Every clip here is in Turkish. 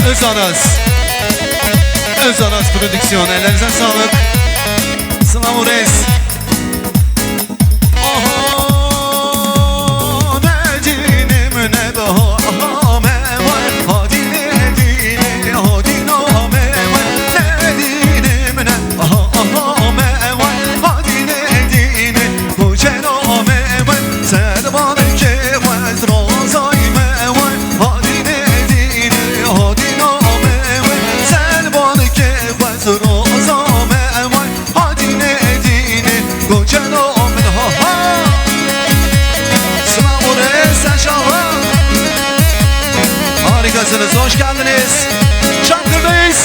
Özaras prodüksiyon, ellerinize sağlık. Sınav Reis. Hoş geldiniz. Çankırı'dayız.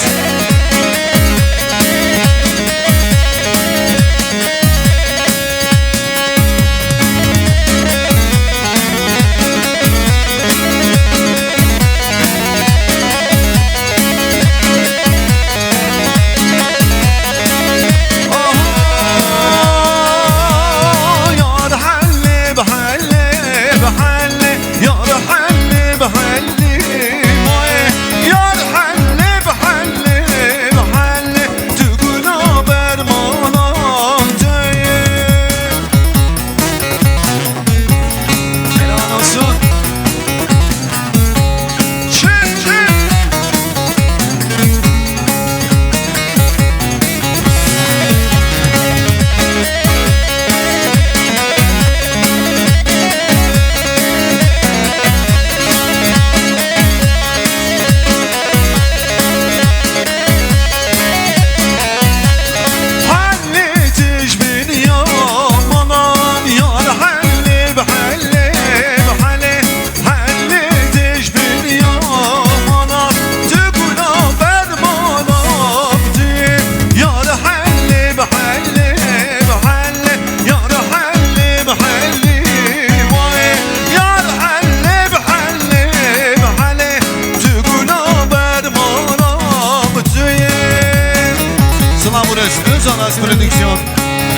Özaras prodüksiyon.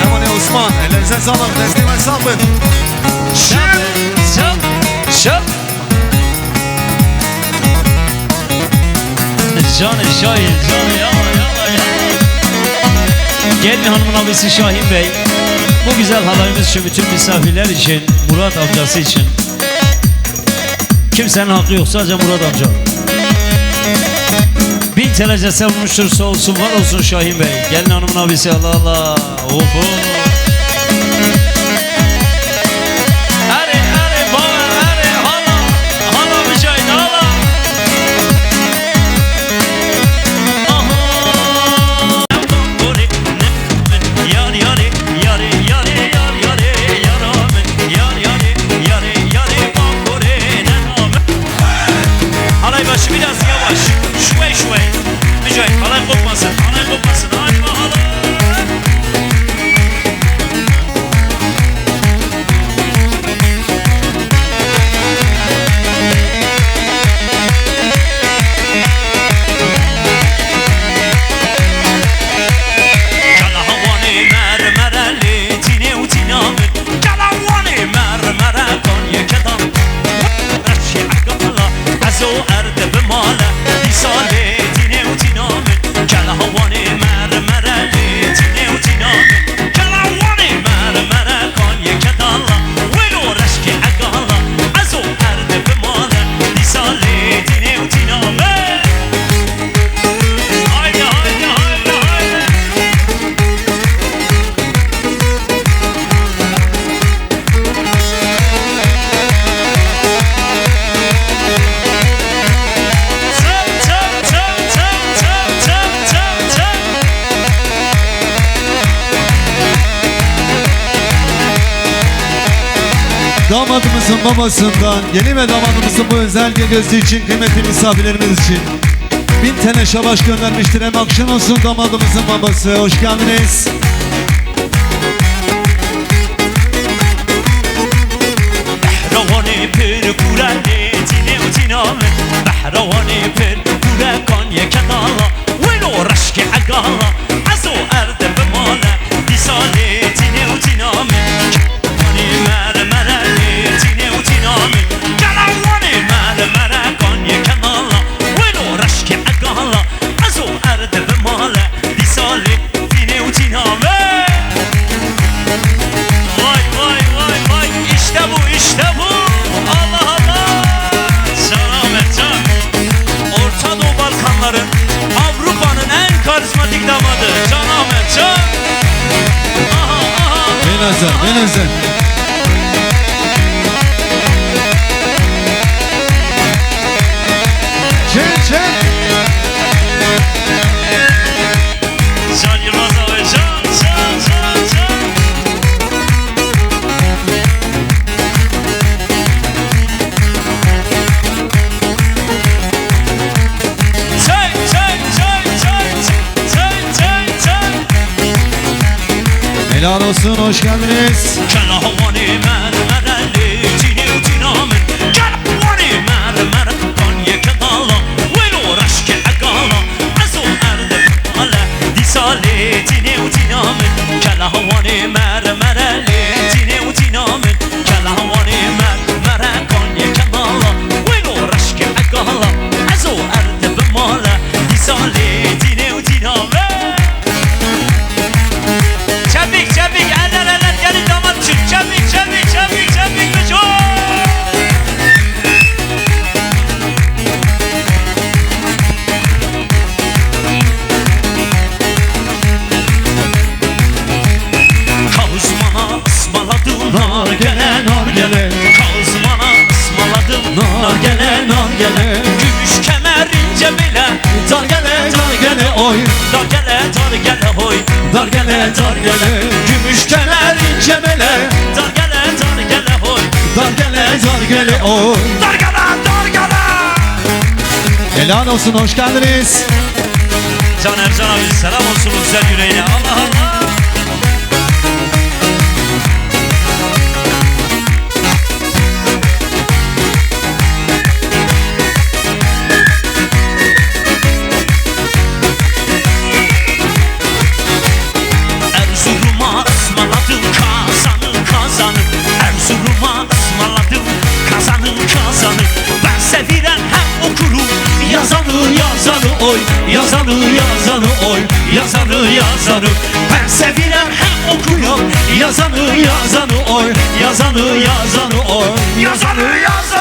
Emane Osman, ellerinize sağlık, desteğime sağlık. Şap. Canı Şahin, canı yalla. Gelin hanımın abisi Şahin Bey. Bu güzel halayımız için, bütün misafirler için, Murat amcası için. Kimsenin hakkı yok, sadece Murat amca. 1000 TL cese vurmuştur, sağ olsun, var olsun Şahin Bey. Gelin hanımın abisi, Allah Allah. Oho. Damadımızın babasından, yeni ve damadımızın bu özel gecesi için, kıymetli misafirlerimiz için 1000 TL şabaş göndermiştir. Hem akşam olsun damadımızın babası. Hoş geldiniz. Behravani pir kurani tine utiname, behravani pir kure kanye kedala, velo rashke agala, azo erde bemala, disale tine utiname, kani mer merali tine utiname, galavani mer mer kanye kedala, velo rashke özel, ben özel. Çek. Can Yılmaz abi, can. Helal olsun, hoş geldiniz. Kelahavani mermereli cini utinamın Kelahavani mermer Konya kadala Velo raşke agala Azo erde ala Disale cini utinamın Kelahavani mermereli cini utinamın Kelahavani mermer Konya kadala Velo raşke agala Azo erde bemala Disale cini utinamın Çabuk eller gelin damat için çabuk müco Kavuzmana ısmaladım nar gele Kavuzmana ısmaladım nar gele Gümüş kemer ince bile dar gele oy Dar gele oy Dar gele Gümüş kemer ince bile Dar gele oy Dar gele oy. Dar gele Helal olsun, hoş geldiniz. Can Ercan abi selam olsun o güzel yüreğine Allah Allah Erzurum'a ısmarladım kazanı Erzurum'a ısmarladım kazanı Ben sevirem hem okurum yazanı oy Yazanı oy Yazanı Ben sevirem hem okurum yazanı oy Yazanı oy Yazanı